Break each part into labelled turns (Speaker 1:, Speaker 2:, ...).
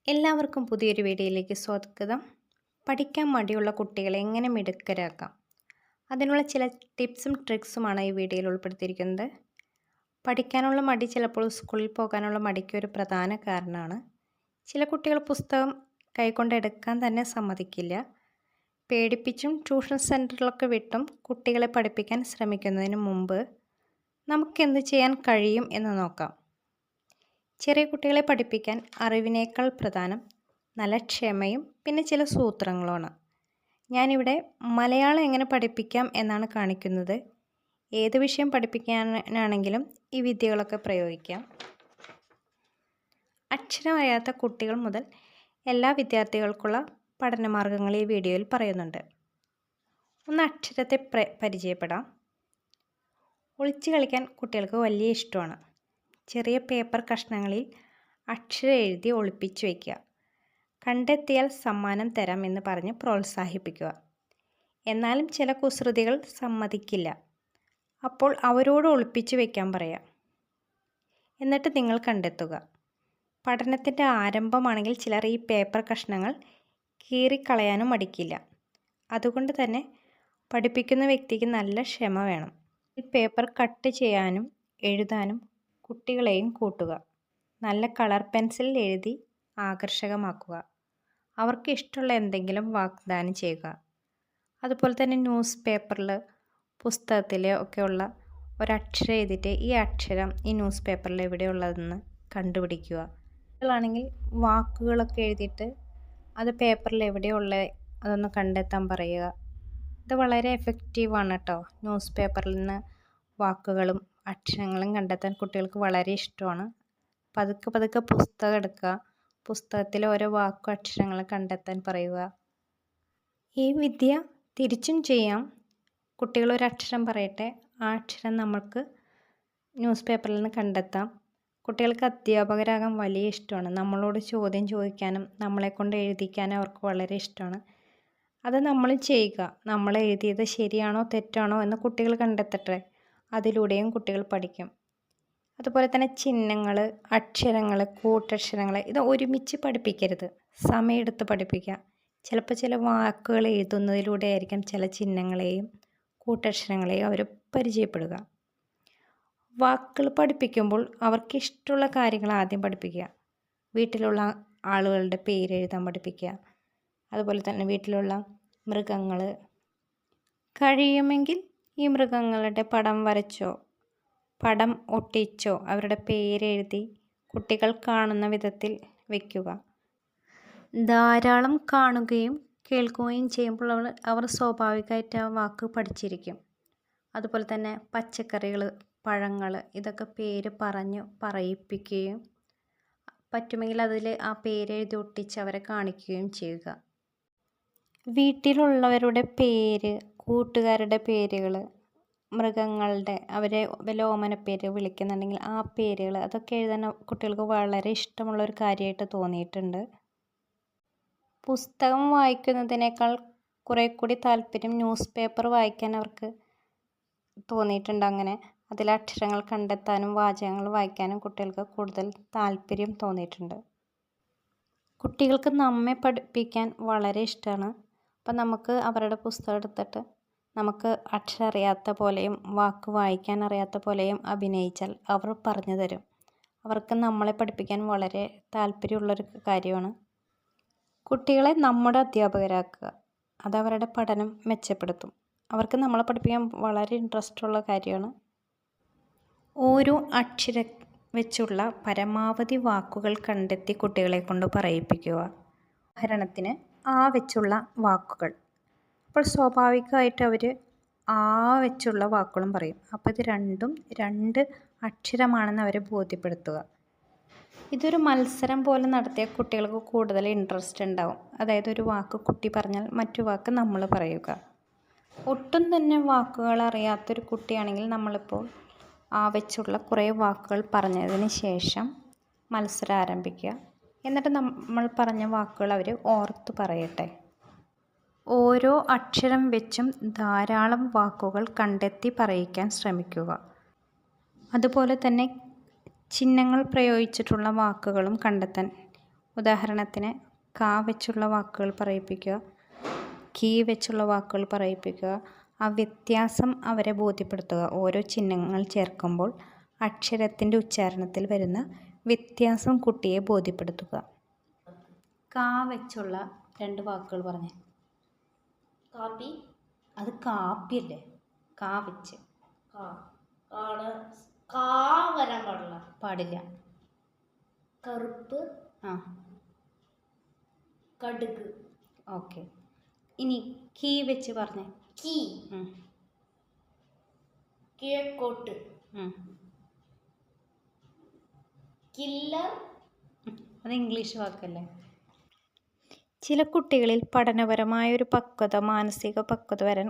Speaker 1: എല്ലാവർക്കും പുതിയൊരു വീഡിയോയിലേക്ക് സ്വാഗതം. പഠിക്കാൻ മടിയുള്ള കുട്ടികളെ എങ്ങനെ മിടുക്കരാക്കാം, അതിനുള്ള ചില ടിപ്സും ട്രിക്സുമാണ് ഈ വീഡിയോയിൽ ഉൾപ്പെടുത്തിയിരിക്കുന്നത്. പഠിക്കാനുള്ള മടി ചിലപ്പോൾ സ്കൂളിൽ പോകാനുള്ള മടിക്ക് ഒരു പ്രധാന കാരണമാണ്. ചില കുട്ടികൾ പുസ്തകം കൈകൊണ്ട് എടുക്കാൻ തന്നെ സമ്മതിക്കില്ല. പേടിപ്പിച്ചും ട്യൂഷൻ സെൻറ്ററിലൊക്കെ വിട്ടും കുട്ടികളെ പഠിപ്പിക്കാൻ ശ്രമിക്കുന്നതിന് മുമ്പ് നമുക്കെന്ത് ചെയ്യാൻ കഴിയും എന്ന് നോക്കാം. ചെറിയ കുട്ടികളെ പഠിപ്പിക്കാൻ അറിവിനേക്കാൾ പ്രധാനം നല്ല ക്ഷമയും പിന്നെ ചില സൂത്രങ്ങളുമാണ്. ഞാനിവിടെ മലയാളം എങ്ങനെ പഠിപ്പിക്കാം എന്നാണ് കാണിക്കുന്നത്. ഏത് വിഷയം പഠിപ്പിക്കാനാണെങ്കിലും ഈ വിദ്യകളൊക്കെ പ്രയോഗിക്കാം. അക്ഷരം അറിയാത്ത കുട്ടികൾ മുതൽ എല്ലാ വിദ്യാർത്ഥികൾക്കുള്ള പഠനമാർഗ്ഗങ്ങൾ ഈ വീഡിയോയിൽ പറയുന്നുണ്ട്. ഒന്ന് അക്ഷരത്തെ പരിചയപ്പെടാം. ഒളിച്ചു കളിക്കാൻ കുട്ടികൾക്ക് വലിയ ഇഷ്ടമാണ്. ചെറിയ പേപ്പർ കഷ്ണങ്ങളിൽ അക്ഷരം എഴുതി ഒളിപ്പിച്ചു വയ്ക്കുക. കണ്ടെത്തിയാൽ സമ്മാനം തരാം എന്ന് പറഞ്ഞ് പ്രോത്സാഹിപ്പിക്കുക. എന്നാലും ചില കുസൃതികൾ സമ്മതിക്കില്ല. അപ്പോൾ അവരോട് ഒളിപ്പിച്ചു വയ്ക്കാൻ പറയാം. എന്നിട്ട് നിങ്ങൾ കണ്ടെത്തുക. പഠനത്തിൻ്റെ ആരംഭമാണെങ്കിൽ ചിലർ ഈ പേപ്പർ കഷ്ണങ്ങൾ കീറിക്കളയാനും മടിക്കില്ല. അതുകൊണ്ട് തന്നെ പഠിപ്പിക്കുന്ന വ്യക്തിക്ക് നല്ല ക്ഷമ വേണം. ഈ പേപ്പർ കട്ട് ചെയ്യാനും എഴുതാനും കുട്ടികളെയും കൂട്ടുക. നല്ല കളർ പെൻസിലിൽ എഴുതി ആകർഷകമാക്കുക. അവർക്ക് ഇഷ്ടമുള്ള എന്തെങ്കിലും വാഗ്ദാനം ചെയ്യുക. അതുപോലെ തന്നെ ന്യൂസ് പേപ്പറിൽ പുസ്തകത്തിൽ ഒക്കെയുള്ള ഒരക്ഷരം എഴുതിയിട്ട് ഈ അക്ഷരം ഈ ന്യൂസ് പേപ്പറിൽ എവിടെയുള്ളതെന്ന് കണ്ടുപിടിക്കുക. കുട്ടികളാണെങ്കിൽ വാക്കുകളൊക്കെ എഴുതിയിട്ട് അത് പേപ്പറിൽ എവിടെയുള്ളത് അതൊന്ന് കണ്ടെത്താൻ പറയുക. ഇത് വളരെ എഫക്റ്റീവാണ് കേട്ടോ. ന്യൂസ് പേപ്പറിൽ നിന്ന് വാക്കുകളും അക്ഷരങ്ങളും കണ്ടെത്താൻ കുട്ടികൾക്ക് വളരെ ഇഷ്ടമാണ്. പതുക്കെ പതുക്കെ പുസ്തകം എടുക്കുക. പുസ്തകത്തിൽ ഓരോ വാക്കും അക്ഷരങ്ങളും കണ്ടെത്താൻ പറയുക. ഈ വിദ്യ തിരിച്ചും ചെയ്യാം. കുട്ടികൾ ഒരു അക്ഷരം പറയട്ടെ, ആ അക്ഷരം നമ്മൾക്ക് ന്യൂസ് പേപ്പറിൽ നിന്ന് കണ്ടെത്താം. കുട്ടികൾക്ക് അധ്യാപകരാകാൻ വലിയ ഇഷ്ടമാണ്. നമ്മളോട് ചോദ്യം ചോദിക്കാനും നമ്മളെക്കൊണ്ട് എഴുതിക്കാനും അവർക്ക് വളരെ ഇഷ്ടമാണ്. അത് നമ്മൾ ചെയ്യുക. നമ്മൾ എഴുതിയത് ശരിയാണോ തെറ്റാണോ എന്ന് കുട്ടികൾ കണ്ടെത്തട്ടെ. അതിലൂടെയും കുട്ടികൾ പഠിക്കും. അതുപോലെ തന്നെ ചിഹ്നങ്ങൾ, അക്ഷരങ്ങൾ, കൂട്ടക്ഷരങ്ങൾ ഇത് ഒരുമിച്ച് പഠിപ്പിക്കരുത്. സമയമെടുത്ത് പഠിപ്പിക്കുക. ചിലപ്പോൾ ചില വാക്കുകൾ എഴുതുന്നതിലൂടെ ആയിരിക്കും ചില ചിഹ്നങ്ങളെയും കൂട്ടക്ഷരങ്ങളെയും അവർ പരിചയപ്പെടുക. വാക്കുകൾ പഠിപ്പിക്കുമ്പോൾ അവർക്ക് ഇഷ്ടമുള്ള കാര്യങ്ങൾ ആദ്യം പഠിപ്പിക്കുക. വീട്ടിലുള്ള ആളുകളുടെ പേര് എഴുതാൻ പഠിപ്പിക്കുക. അതുപോലെ തന്നെ വീട്ടിലുള്ള മൃഗങ്ങൾ, കഴിയുമെങ്കിൽ ഈ മൃഗങ്ങളുടെ പടം വരച്ചോ പടം ഒട്ടിച്ചോ അവരുടെ പേരെഴുതി കുട്ടികൾ കാണുന്ന വിധത്തിൽ വയ്ക്കുക. ധാരാളം കാണുകയും കേൾക്കുകയും ചെയ്യുമ്പോൾ അവർ സ്വാഭാവികമായിട്ട് ആ വാക്ക് പഠിച്ചിരിക്കും. അതുപോലെ തന്നെ പച്ചക്കറികൾ, പഴങ്ങൾ ഇതൊക്കെ പേര് പറഞ്ഞ് പറയിപ്പിക്കുകയും പറ്റുമെങ്കിൽ അതിൽ ആ പേരെഴുതി ഒട്ടിച്ച് അവരെ കാണിക്കുകയും ചെയ്യുക. വീട്ടിലുള്ളവരുടെ പേര്, കൂട്ടുകാരുടെ പേരുകൾ, മൃഗങ്ങളുടെ അവരെ വല്ല ഓമനപ്പേര് വിളിക്കുന്നുണ്ടെങ്കിൽ ആ പേരുകൾ അതൊക്കെ എഴുതാൻ കുട്ടികൾക്ക് വളരെ ഇഷ്ടമുള്ളൊരു കാര്യമായിട്ട് തോന്നിയിട്ടുണ്ട്. പുസ്തകം വായിക്കുന്നതിനേക്കാൾ കുറേ കൂടി താല്പര്യം ന്യൂസ് പേപ്പർ വായിക്കാൻ അവർക്ക് തോന്നിയിട്ടുണ്ട്. അങ്ങനെ അതിൽ അക്ഷരങ്ങൾ കണ്ടെത്താനും വാചകങ്ങൾ വായിക്കാനും കുട്ടികൾക്ക് കൂടുതൽ താല്പര്യം തോന്നിയിട്ടുണ്ട്. കുട്ടികൾക്ക് നമ്മെ പഠിപ്പിക്കാൻ വളരെ ഇഷ്ടമാണ്. അപ്പം നമുക്ക് അവരുടെ പുസ്തകം എടുത്തിട്ട് നമുക്ക് അക്ഷരം അറിയാത്ത പോലെയും വാക്ക് വായിക്കാൻ അറിയാത്ത പോലെയും അഭിനയിച്ചാൽ അവർ പറഞ്ഞു തരും. അവർക്ക് നമ്മളെ പഠിപ്പിക്കാൻ വളരെ താല്പര്യമുള്ളൊരു കാര്യമാണ്. കുട്ടികളെ നമ്മുടെ അധ്യാപകരാക്കുക. അതവരുടെ പഠനം മെച്ചപ്പെടുത്തും. അവർക്ക് നമ്മളെ പഠിപ്പിക്കാൻ വളരെ ഇൻട്രസ്റ്റുള്ള കാര്യമാണ്. ഓരോ അക്ഷരം വെച്ചുള്ള പരമാവധി വാക്കുകൾ കണ്ടെത്തി കുട്ടികളെ കൊണ്ട് പറയിപ്പിക്കുക. ഉദാഹരണത്തിന് ആ വെച്ചുള്ള വാക്കുകൾ. അപ്പോൾ സ്വാഭാവികമായിട്ട് അവർ ആ വെച്ചുള്ള വാക്കുകളും പറയും. അപ്പോൾ ഇത് രണ്ടും രണ്ട് അക്ഷരമാണെന്ന് അവരെ ബോധ്യപ്പെടുത്തുക. ഇതൊരു മത്സരം പോലെ നടത്തിയ കുട്ടികൾക്ക് കൂടുതൽ ഇൻട്രസ്റ്റ് ഉണ്ടാവും. അതായത് ഒരു വാക്ക് കുട്ടി പറഞ്ഞാൽ മറ്റു വാക്ക് നമ്മൾ പറയുക. ഒട്ടും തന്നെ വാക്കുകൾ അറിയാത്തൊരു കുട്ടിയാണെങ്കിൽ നമ്മളിപ്പോൾ ആ വെച്ചുള്ള കുറേ വാക്കുകൾ പറഞ്ഞതിന് ശേഷം മത്സരം ആരംഭിക്കുക. എന്നിട്ട് നമ്മൾ പറഞ്ഞ വാക്കുകൾ അവർ ഓർത്ത് പറയട്ടെ. ഓരോ അക്ഷരം വെച്ചും ധാരാളം വാക്കുകൾ കണ്ടെത്തി പറയിക്കാൻ ശ്രമിക്കുക. അതുപോലെ തന്നെ ചിഹ്നങ്ങൾ പ്രയോഗിച്ചിട്ടുള്ള വാക്കുകളും കണ്ടെത്താൻ ഉദാഹരണത്തിന് കാ വെച്ചുള്ള വാക്കുകൾ പറയിപ്പിക്കുക, കീ വെച്ചുള്ള വാക്കുകൾ പറയിപ്പിക്കുക. ആ വ്യത്യാസം അവരെ ബോധ്യപ്പെടുത്തുക. ഓരോ ചിഹ്നങ്ങൾ ചേർക്കുമ്പോൾ അക്ഷരത്തിൻ്റെ ഉച്ചാരണത്തിൽ വരുന്ന വ്യത്യാസം കുട്ടിയെ ബോധ്യപ്പെടുത്തുക. കാ വെച്ചുള്ള 2 വാക്കുകൾ പറഞ്ഞേ.
Speaker 2: കാപ്പി.
Speaker 1: അത് കാപ്പിയല്ലേ? കാ വെച്ച്.
Speaker 2: കാ വരാൻ പാടില്ല.
Speaker 1: പാടില്ല.
Speaker 2: കറുപ്പ്. കടുക്.
Speaker 1: ഓക്കെ. ഇനി കീ വെച്ച് പറഞ്ഞേ.
Speaker 2: കീ. കിഴക്കോട്ട്. കില്ലർ.
Speaker 1: അത് ഇംഗ്ലീഷ് വാക്കല്ലേ? ചില കുട്ടികളിൽ പഠനപരമായ ഒരു പക്വത, മാനസിക പക്വത വരാൻ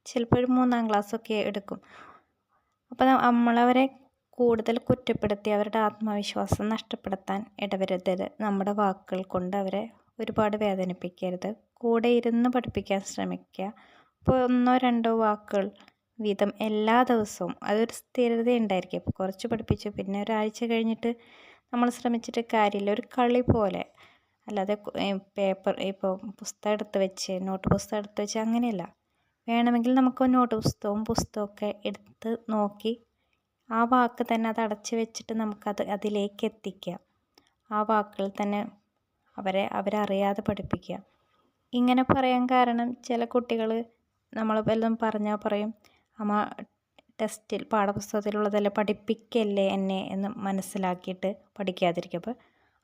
Speaker 1: ചിലപ്പോൾ ഒരു 3-ാം ക്ലാസ്സൊക്കെ എടുക്കും. അപ്പോൾ നമ്മളവരെ കൂടുതൽ കുറ്റപ്പെടുത്തി അവരുടെ ആത്മവിശ്വാസം നഷ്ടപ്പെടുത്താൻ ഇടവരുത്തരുത്. നമ്മുടെ വാക്കുകൾ കൊണ്ട് അവരെ ഒരുപാട് വേദനിപ്പിക്കരുത്. കൂടെ ഇരുന്ന് പഠിപ്പിക്കാൻ ശ്രമിക്കുക. ഇപ്പോൾ 1-2 വാക്കുകൾ വീതം എല്ലാ ദിവസവും, അതൊരു സ്ഥിരത ഉണ്ടായിരിക്കും. ഇപ്പോൾ കുറച്ച് പഠിപ്പിച്ചു പിന്നെ ഒരാഴ്ച കഴിഞ്ഞിട്ട് നമ്മൾ ശ്രമിച്ചിട്ട് കാര്യമില്ല. ഒരു കളി പോലെ, അല്ലാതെ പേപ്പർ ഇപ്പോൾ പുസ്തകം എടുത്ത് വെച്ച് നോട്ട് പുസ്തകം എടുത്ത് വെച്ച് അങ്ങനെയല്ല. വേണമെങ്കിൽ നമുക്ക് നോട്ട് പുസ്തകമൊക്കെ എടുത്ത് നോക്കി ആ വാക്ക് തന്നെ അത് അടച്ച് വെച്ചിട്ട് നമുക്കത് അതിലേക്ക് എത്തിക്കുക. ആ വാക്കുകൾ തന്നെ അവരറിയാതെ പഠിപ്പിക്കുക. ഇങ്ങനെ പറയാൻ കാരണം ചില കുട്ടികൾ നമ്മൾ വല്ലതും പറഞ്ഞാൽ പറയും, അമ്മ ടെസ്റ്റിൽ പാഠപുസ്തകത്തിലുള്ളതല്ല, പഠിപ്പിക്കല്ലേ എന്നെ എന്ന് മനസ്സിലാക്കിയിട്ട് പഠിക്കാതിരിക്കും. അപ്പോൾ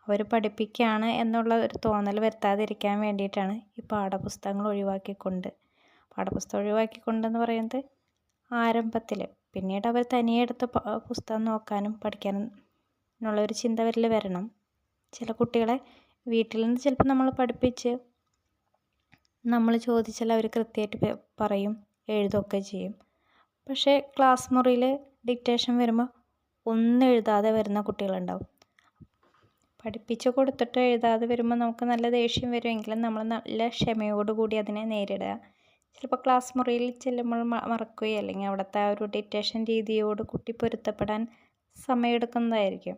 Speaker 1: അവർ പഠിപ്പിക്കുകയാണ് എന്നുള്ള ഒരു തോന്നൽ വരുത്താതിരിക്കാൻ വേണ്ടിയിട്ടാണ് ഈ പാഠപുസ്തകം ഒഴിവാക്കിക്കൊണ്ടെന്ന് പറയുന്നത് ആരംഭത്തിൽ. പിന്നീട് അവർ തനിയെ എടുത്ത് പുസ്തകം നോക്കാനും പഠിക്കാനും എന്നുള്ള ഒരു ചിന്ത വരണം. ചില കുട്ടികളെ വീട്ടിൽ നിന്ന് ചിലപ്പോൾ നമ്മൾ പഠിപ്പിച്ച് നമ്മൾ ചോദിച്ചാൽ അവർ കൃത്യമായിട്ട് പറയും, എഴുതുകയൊക്കെ ചെയ്യും. പക്ഷേ ക്ലാസ് മുറിയിൽ ഡിക്റ്റേഷൻ വരുമ്പോൾ ഒന്നും എഴുതാതെ വരുന്ന കുട്ടികളുണ്ടാവും. പഠിപ്പിച്ച് കൊടുത്തിട്ട് എഴുതാതെ വരുമ്പോൾ നമുക്ക് നല്ല ദേഷ്യം വരുമെങ്കിലും നമ്മൾ നല്ല ക്ഷമയോടുകൂടി അതിനെ നേരിടുക. ചിലപ്പോൾ ക്ലാസ് മുറിയിൽ ചെല്ലുമ്പോൾ മറക്കുകയോ അല്ലെങ്കിൽ അവിടുത്തെ ആ ഒരു ഡിക്റ്റേഷൻ രീതിയോട് കുട്ടി പൊരുത്തപ്പെടാൻ സമയമെടുക്കുന്നതായിരിക്കും.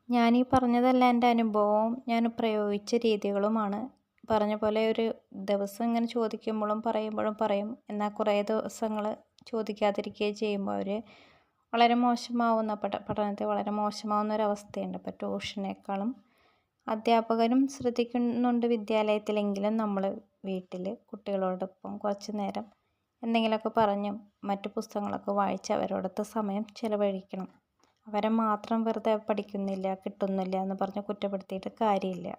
Speaker 1: ഞാനീ പറഞ്ഞതല്ല എൻ്റെ അനുഭവവും ഞാൻ പ്രയോഗിച്ച രീതികളുമാണ്. പറഞ്ഞ പോലെ ഒരു ദിവസം ഇങ്ങനെ ചോദിക്കുമ്പോഴും പറയുമ്പോഴും പറയും, എന്നാൽ കുറേ ദിവസങ്ങൾ ചോദിക്കാതിരിക്കുകയും ചെയ്യുമ്പോൾ അവർ വളരെ മോശമാവുന്ന പഠനത്തെ വളരെ മോശമാവുന്ന ഒരവസ്ഥയുണ്ട്. അപ്പോൾ ട്യൂഷനേക്കാളും അധ്യാപകരും ശ്രദ്ധിക്കുന്നുണ്ട് വിദ്യാലയത്തിലെങ്കിലും നമ്മൾ വീട്ടിൽ കുട്ടികളോടൊപ്പം കുറച്ച് നേരം എന്തെങ്കിലുമൊക്കെ പറഞ്ഞും മറ്റു പുസ്തകങ്ങളൊക്കെ വായിച്ച് അവരോടൊത്ത് സമയം ചിലവഴിക്കണം. അവരെ മാത്രം വെറുതെ പഠിക്കുന്നില്ല, കിട്ടുന്നില്ല എന്ന് പറഞ്ഞ് കുറ്റപ്പെടുത്തിയിട്ട് കാര്യമില്ല.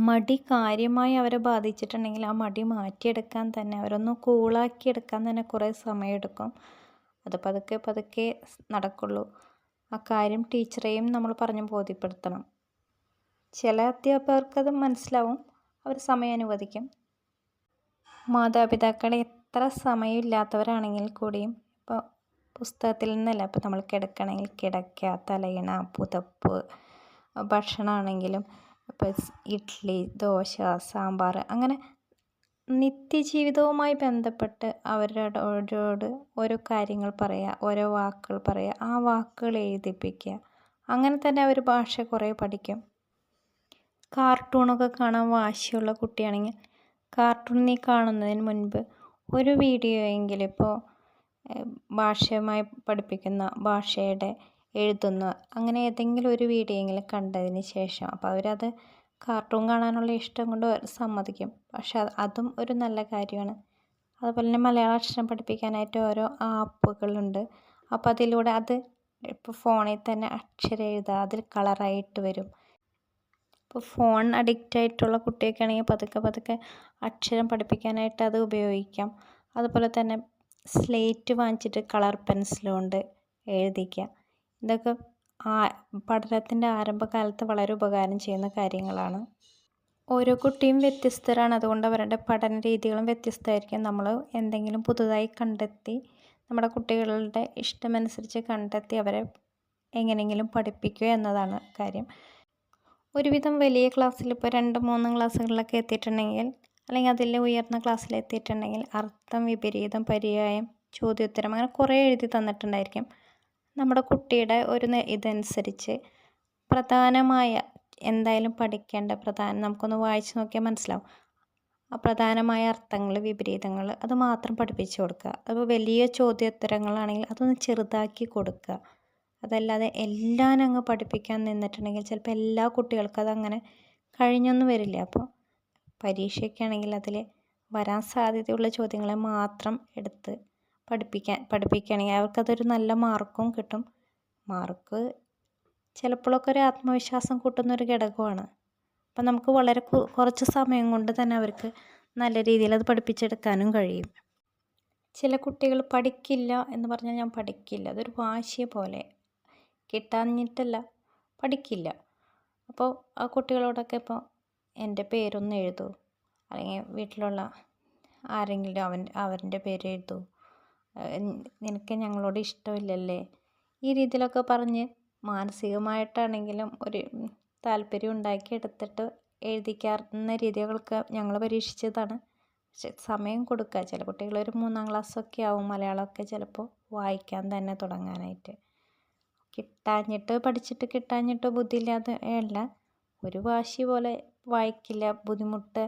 Speaker 1: മടി കാര്യമായി അവരെ ബാധിച്ചിട്ടുണ്ടെങ്കിൽ ആ മടി മാറ്റിയെടുക്കാൻ തന്നെ, അവരൊന്ന് കൂളാക്കിയെടുക്കാൻ തന്നെ കുറേ സമയമെടുക്കും. അത് പതുക്കെ നടക്കുള്ളൂ. ആ കാര്യം ടീച്ചറെയും നമ്മൾ പറഞ്ഞ് ബോധ്യപ്പെടുത്തണം. ചില അധ്യാപകർക്കത് മനസ്സിലാവും, അവർ സമയം അനുവദിക്കും. മാതാപിതാക്കളെ എത്ര സമയമില്ലാത്തവരാണെങ്കിൽ കൂടിയും ഇപ്പോൾ പുസ്തകത്തിൽ നിന്നല്ല, ഇപ്പോൾ നമ്മൾ കിടക്കണമെങ്കിൽ കിടക്ക, തലയിണ, പുതപ്പ്, ഭക്ഷണമാണെങ്കിലും ഇപ്പോൾ ഇഡ്ഡലി, ദോശ, സാമ്പാർ, അങ്ങനെ നിത്യജീവിതവുമായി ബന്ധപ്പെട്ട് അവരോട് ഓരോ കാര്യങ്ങൾ പറയുക, ഓരോ വാക്കുകൾ പറയുക, ആ വാക്കുകൾ എഴുതിപ്പിക്കുക. അങ്ങനെ തന്നെ അവർ ഭാഷ കുറേ പഠിക്കും. കാർട്ടൂണൊക്കെ കാണാൻ വാശിയുള്ള കുട്ടിയാണെങ്കിൽ കാർട്ടൂൺ നീ കാണുന്നതിന് മുൻപ് ഒരു വീഡിയോ എങ്കിലും, ഇപ്പോൾ ഭാഷയുമായി പഠിപ്പിക്കുന്ന, ഭാഷയുടെ എഴുതുന്ന, അങ്ങനെ ഏതെങ്കിലും ഒരു വീഡിയോ എങ്കിലും കണ്ടതിന് ശേഷം അപ്പോൾ അവരത് കാർട്ടൂൺ കാണാനുള്ള ഇഷ്ടം കൊണ്ട് സമ്മതിക്കും. പക്ഷെ അതും ഒരു നല്ല കാര്യമാണ്. അതുപോലെ തന്നെ മലയാള അക്ഷരം പഠിപ്പിക്കാനായിട്ട് ഓരോ ആപ്പുകളുണ്ട്. അപ്പോൾ അതിലൂടെ ഇപ്പോൾ ഫോണിൽ തന്നെ അക്ഷരം എഴുതുക, അതിൽ കളറായിട്ട് വരും. ഇപ്പോൾ ഫോൺ അഡിക്റ്റ് ആയിട്ടുള്ള കുട്ടിയൊക്കെ ആണെങ്കിൽ പതുക്കെ അക്ഷരം പഠിപ്പിക്കാനായിട്ട് അത് ഉപയോഗിക്കാം. അതുപോലെ തന്നെ സ്ലേറ്റ് വാങ്ങിച്ചിട്ട് കളർ പെൻസിൽ കൊണ്ട് എഴുതിക്കുക. ഇതൊക്കെ പഠനത്തിൻ്റെ ആരംഭകാലത്ത് വളരെ ഉപകാരം ചെയ്യുന്ന കാര്യങ്ങളാണ്. ഓരോ കുട്ടിയും വ്യത്യസ്തരാണ്, അതുകൊണ്ട് അവരുടെ പഠന രീതികളും വ്യത്യസ്തമായിരിക്കും. നമ്മൾ എന്തെങ്കിലും പുതുതായി കണ്ടെത്തി നമ്മുടെ കുട്ടികളുടെ ഇഷ്ടമനുസരിച്ച് കണ്ടെത്തി അവരെ എങ്ങനെയെങ്കിലും പഠിപ്പിക്കുക എന്നതാണ് കാര്യം. ഒരുവിധം വലിയ ക്ലാസ്സിൽ ഇപ്പോൾ 2-3 ക്ലാസ്സുകളിലൊക്കെ എത്തിയിട്ടുണ്ടെങ്കിൽ, അല്ലെങ്കിൽ അതിൽ ഉയർന്ന ക്ലാസ്സിലെത്തിയിട്ടുണ്ടെങ്കിൽ അർത്ഥം, വിപരീതം, പര്യായം, ചോദ്യോത്തരം, അങ്ങനെ കുറേ എഴുതി തന്നിട്ടുണ്ടായിരിക്കും. നമ്മുടെ കുട്ടിയുടെ ഒരു ഇതനുസരിച്ച് പ്രധാനമായ എന്തായാലും പഠിക്കേണ്ട നമുക്കൊന്ന് വായിച്ച് നോക്കിയാൽ മനസ്സിലാവും. പ്രധാനമായ അർത്ഥങ്ങൾ, വിപരീതങ്ങൾ അത് മാത്രം പഠിപ്പിച്ചു കൊടുക്കുക. അപ്പോൾ വലിയ ചോദ്യോത്തരങ്ങളാണെങ്കിൽ അതൊന്ന് ചെറുതാക്കി കൊടുക്കുക. അതല്ലാതെ എല്ലാം അങ്ങ് പഠിപ്പിക്കാൻ നിന്നിട്ടുണ്ടെങ്കിൽ ചിലപ്പോൾ എല്ലാ കുട്ടികൾക്കും അതങ്ങനെ കഴിഞ്ഞൊന്നും വരില്ല. അപ്പോൾ പരീക്ഷയ്ക്കാണെങ്കിൽ അതിൽ വരാൻ സാധ്യതയുള്ള ചോദ്യങ്ങളെ മാത്രം എടുത്ത് പഠിപ്പിക്കുകയാണെങ്കിൽ അവർക്കതൊരു നല്ല മാർക്കും കിട്ടും. മാർക്ക് ചിലപ്പോഴൊക്കെ ഒരു ആത്മവിശ്വാസം കൂട്ടുന്നൊരു ഘടകമാണ്. അപ്പം നമുക്ക് വളരെ കുറച്ച് സമയം കൊണ്ട് തന്നെ അവർക്ക് നല്ല രീതിയിൽ അത് പഠിപ്പിച്ചെടുക്കാനും കഴിയും. ചില കുട്ടികൾ പഠിക്കില്ല എന്ന് പറഞ്ഞാൽ ഞാൻ പഠിക്കില്ല, അതൊരു വാശിയെ പോലെ, കിട്ടാഞ്ഞിട്ടല്ല, പഠിക്കില്ല. അപ്പോൾ ആ കുട്ടികളോടൊക്കെ ഇപ്പോൾ എൻ്റെ പേരൊന്ന് എഴുതൂ, അല്ലെങ്കിൽ വീട്ടിലുള്ള ആരെങ്കിലും അവരുടെ പേര് എഴുതൂ, നിനക്ക് ഞങ്ങളോട് ഇഷ്ടമില്ലല്ലേ, ഈ രീതിയിലൊക്കെ പറഞ്ഞ് മാനസികമായിട്ടാണെങ്കിലും ഒരു താല്പര്യം ഉണ്ടാക്കിയെടുത്തിട്ട് എഴുതിക്കാറുന്ന രീതികളൊക്കെ ഞങ്ങൾ പരീക്ഷിച്ചതാണ്. പക്ഷെ സമയം കൊടുക്കുക. ചില കുട്ടികൾ ഒരു 3ാം ക്ലാസ്സൊക്കെ ആവും മലയാളമൊക്കെ ചിലപ്പോൾ വായിക്കാൻ തന്നെ തുടങ്ങാനായിട്ട്. പഠിച്ചിട്ട് കിട്ടാഞ്ഞിട്ട് ബുദ്ധിയില്ലാതെ അല്ല, ഒരു വാശി പോലെ വായിക്കില്ല, ബുദ്ധിമുട്ട്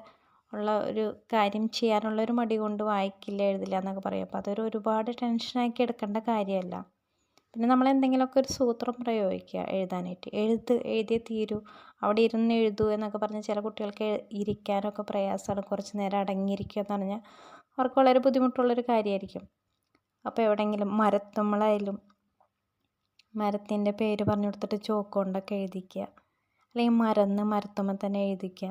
Speaker 1: ഉള്ള ഒരു കാര്യം ചെയ്യാനുള്ളൊരു മടി കൊണ്ട് വായിക്കില്ല, എഴുതില്ല എന്നൊക്കെ പറയും. അപ്പോൾ അതൊരു ഒരുപാട് ടെൻഷനാക്കി എടുക്കേണ്ട കാര്യമല്ല. പിന്നെ നമ്മൾ എന്തെങ്കിലുമൊക്കെ ഒരു സൂത്രം പ്രയോഗിക്കുക എഴുതാനായിട്ട്. എഴുതിയേ തീരൂ, അവിടെ ഇരുന്ന് എഴുതൂ എന്നൊക്കെ പറഞ്ഞ് ചില കുട്ടികൾക്ക് ഇരിക്കാനൊക്കെ പ്രയാസമാണ്. കുറച്ച് നേരം അടങ്ങിയിരിക്കുക എന്ന് പറഞ്ഞാൽ അവർക്ക് വളരെ ബുദ്ധിമുട്ടുള്ളൊരു കാര്യമായിരിക്കും. അപ്പോൾ എവിടെയെങ്കിലും മരത്തുമ്മലായാലും മരത്തിൻ്റെ പേര് പറഞ്ഞു കൊടുത്തിട്ട് ചോക്ക് കൊണ്ടൊക്കെ എഴുതിക്കുക, അല്ലെങ്കിൽ മരത്തുമ്മ തന്നെ എഴുതിക്കുക.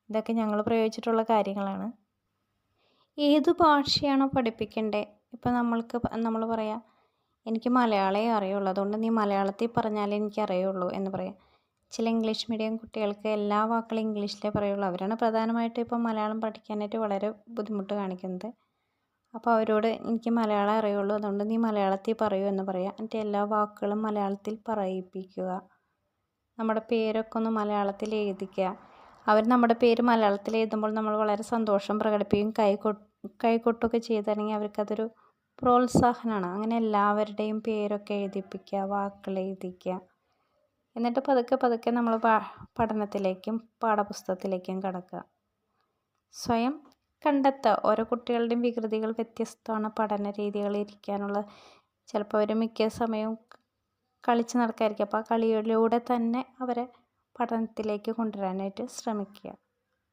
Speaker 1: ഇതൊക്കെ ഞങ്ങൾ പ്രയോഗിച്ചിട്ടുള്ള കാര്യങ്ങളാണ്. ഏത് ഭാഷയാണോ പഠിപ്പിക്കേണ്ടത്, ഇപ്പോൾ നമ്മൾ പറയാം എനിക്ക് മലയാളമേ അറിയുള്ളൂ, അതുകൊണ്ട് നീ മലയാളത്തിൽ പറഞ്ഞാലേ എനിക്ക് അറിയുള്ളൂ എന്ന് പറയാം. ചില ഇംഗ്ലീഷ് മീഡിയം കുട്ടികൾക്ക് എല്ലാ വാക്കുകളും ഇംഗ്ലീഷിലേ പറയുള്ളൂ. അവരാണ് പ്രധാനമായിട്ടും ഇപ്പം മലയാളം പഠിക്കാനായിട്ട് വളരെ ബുദ്ധിമുട്ട് കാണിക്കുന്നത്. അപ്പോൾ അവരോട് എനിക്ക് മലയാളം അറിയുള്ളൂ, അതുകൊണ്ട് നീ മലയാളത്തിൽ പറയൂ എന്ന് പറയാം. എന്നിട്ട് എല്ലാ വാക്കുകളും മലയാളത്തിൽ പറയിപ്പിക്കുക. നമ്മുടെ പേരൊക്കെ ഒന്ന് മലയാളത്തിൽ എഴുതിക്കുക. അവർ നമ്മുടെ പേര് മലയാളത്തിൽ എഴുതുമ്പോൾ നമ്മൾ വളരെ സന്തോഷം പ്രകടിപ്പിക്കും, കൈകൊട്ടൊക്കെ ചെയ്തിട്ടുണ്ടെങ്കിൽ അവർക്കതൊരു പ്രോത്സാഹനമാണ്. അങ്ങനെ എല്ലാവരുടെയും പേരൊക്കെ എഴുതിപ്പിക്കുക, വാക്കുകൾ എഴുതിക്കുക. എന്നിട്ട് പതുക്കെ നമ്മൾ പഠനത്തിലേക്കും പാഠപുസ്തകത്തിലേക്കും കടക്കുക. സ്വയം കണ്ടെത്തുക. ഓരോ കുട്ടികളുടെയും വികൃതികൾ വ്യത്യസ്തമാണ്. പഠന രീതികൾ ഇരിക്കാനുള്ള ചിലപ്പോൾ അവർ മിക്ക സമയവും കളിച്ച് നടക്കായിരിക്കും. അപ്പോൾ ആ കളിയിലൂടെ തന്നെ അവരെ പഠനത്തിലേക്ക് കൊണ്ടുവരാനായിട്ട് ശ്രമിക്കുക.